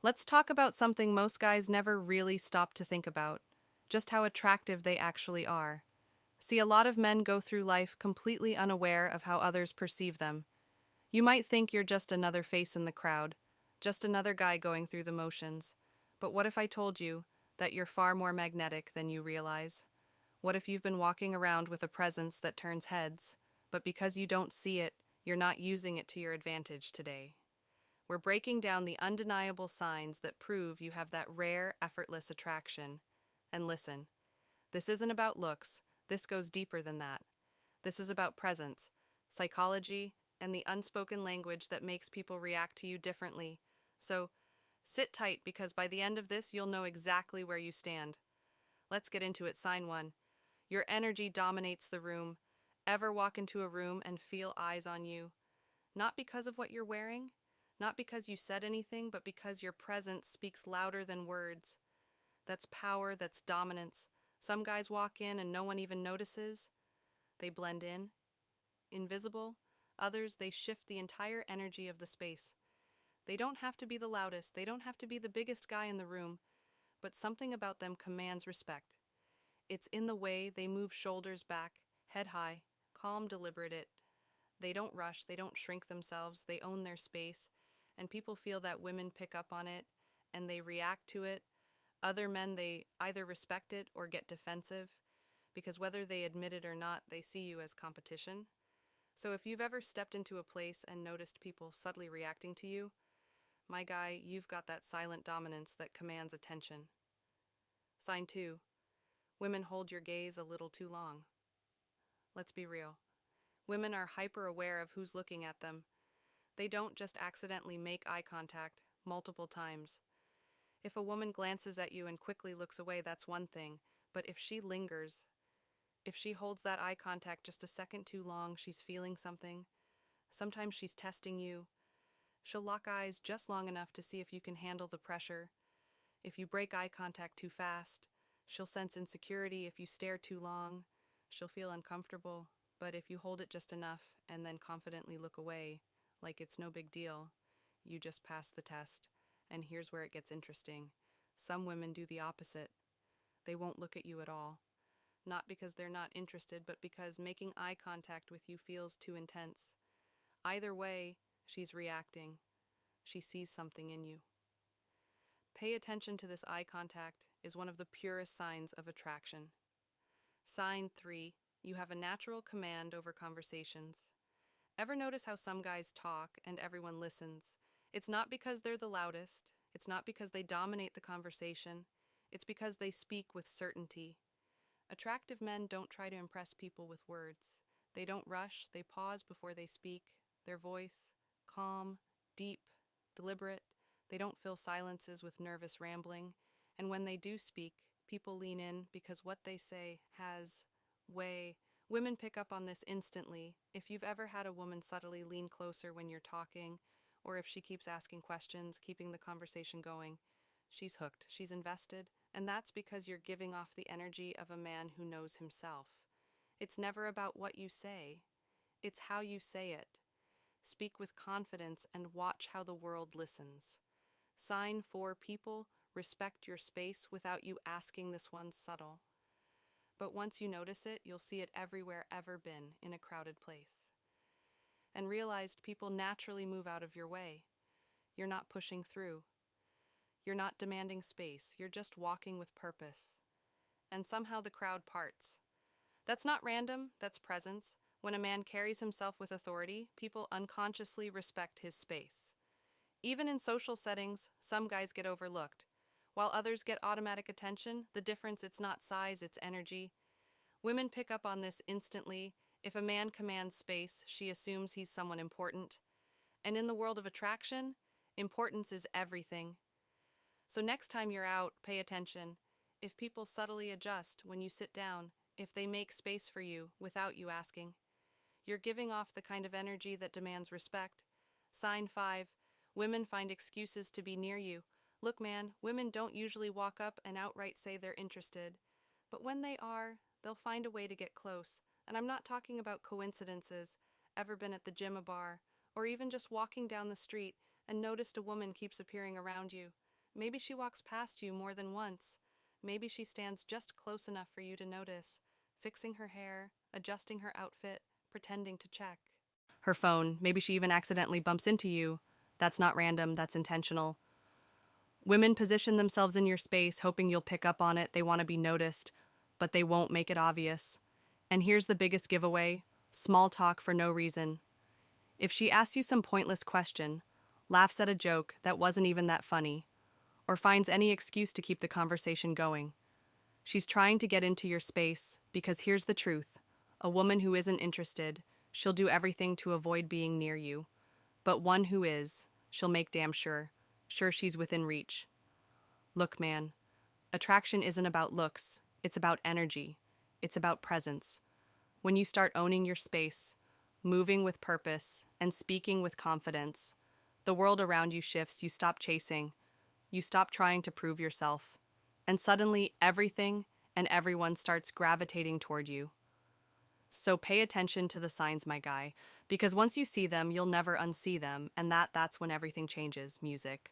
Let's talk about something most guys never really stop to think about, just how attractive they actually are. See, a lot of men go through life completely unaware of how others perceive them. You might think you're just another face in the crowd, just another guy going through the motions. But what if I told you that you're far more magnetic than you realize? What if you've been walking around with a presence that turns heads, but because you don't see it, you're not using it to your advantage today? We're breaking down the undeniable signs that prove you have that rare, effortless attraction. And listen, this isn't about looks, this goes deeper than that. This is about presence, psychology, and the unspoken language that makes people react to you differently. So, sit tight because by the end of this, you'll know exactly where you stand. Let's get into it. Sign one. Your energy dominates the room. Ever walk into a room and feel eyes on you? Not because of what you're wearing, not because you said anything, but because your presence speaks louder than words. That's power, that's dominance. Some guys walk in and no one even notices. They blend in, invisible. Others, they shift the entire energy of the space. They don't have to be the loudest, they don't have to be the biggest guy in the room, but something about them commands respect. It's in the way they move shoulders back, head high, calm, deliberate. They don't rush, they don't shrink themselves, they own their space, and people feel that women pick up on it and they react to it. Other men, they either respect it or get defensive because whether they admit it or not, they see you as competition. So if you've ever stepped into a place and noticed people subtly reacting to you, my guy, you've got that silent dominance that commands attention. Sign two, women hold your gaze a little too long. Let's be real. Women are hyper aware of who's looking at them. They don't just accidentally make eye contact multiple times. If a woman glances at you and quickly looks away, that's one thing. But if she lingers, if she holds that eye contact just a second too long, she's feeling something. Sometimes she's testing you. She'll lock eyes just long enough to see if you can handle the pressure. If you break eye contact too fast, she'll sense insecurity. If you stare too long, she'll feel uncomfortable. But if you hold it just enough and then confidently look away, like it's no big deal, you just passed the test. And here's where it gets interesting. Some women do the opposite. They won't look at you at all. Not because they're not interested, but because making eye contact with you feels too intense. Either way, she's reacting. She sees something in you. Pay attention to this. Eye contact is one of the purest signs of attraction. Sign 3. You have a natural command over conversations. Ever notice how some guys talk and everyone listens? It's not because they're the loudest. It's not because they dominate the conversation. It's because they speak with certainty. Attractive men don't try to impress people with words. They don't rush, they pause before they speak. Their voice, calm, deep, deliberate. They don't fill silences with nervous rambling. And when they do speak, people lean in because what they say has way. Women pick up on this instantly. If you've ever had a woman subtly lean closer when you're talking, or if she keeps asking questions, keeping the conversation going, she's hooked, she's invested, and that's because you're giving off the energy of a man who knows himself. It's never about what you say, it's how you say it. Speak with confidence and watch how the world listens. Sign 4. People respect your space without you asking. This one's subtle. But once you notice it, you'll see it everywhere ever been in a crowded place. And realized people naturally move out of your way. You're not pushing through. You're not demanding space. You're just walking with purpose. And somehow the crowd parts. That's not random, that's presence. When a man carries himself with authority, people unconsciously respect his space. Even in social settings, some guys get overlooked. While others get automatic attention, the difference, it's not size, it's energy. Women pick up on this instantly. If a man commands space, she assumes he's someone important. And in the world of attraction, importance is everything. So next time you're out, pay attention. If people subtly adjust when you sit down, if they make space for you without you asking, you're giving off the kind of energy that demands respect. Sign 5. Women find excuses to be near you. Look, man, women don't usually walk up and outright say they're interested. But when they are, they'll find a way to get close. And I'm not talking about coincidences. Ever been at the gym, a bar, or even just walking down the street and noticed a woman keeps appearing around you? Maybe she walks past you more than once. Maybe she stands just close enough for you to notice, fixing her hair, adjusting her outfit, pretending to check her phone. Maybe she even accidentally bumps into you. That's not random, that's intentional. Women position themselves in your space, hoping you'll pick up on it. They want to be noticed, but they won't make it obvious. And here's the biggest giveaway: small talk for no reason. If she asks you some pointless question, laughs at a joke that wasn't even that funny, or finds any excuse to keep the conversation going, she's trying to get into your space, because here's the truth: a woman who isn't interested, she'll do everything to avoid being near you. But one who is, she'll make damn sure she's within reach. Look, man, attraction isn't about looks, it's about energy, it's about presence. When you start owning your space, moving with purpose, and speaking with confidence, the world around you shifts. You stop chasing, you stop trying to prove yourself, and suddenly everything and everyone starts gravitating toward you. So pay attention to the signs, my guy, because once you see them, you'll never unsee them, and that's when everything changes. Music.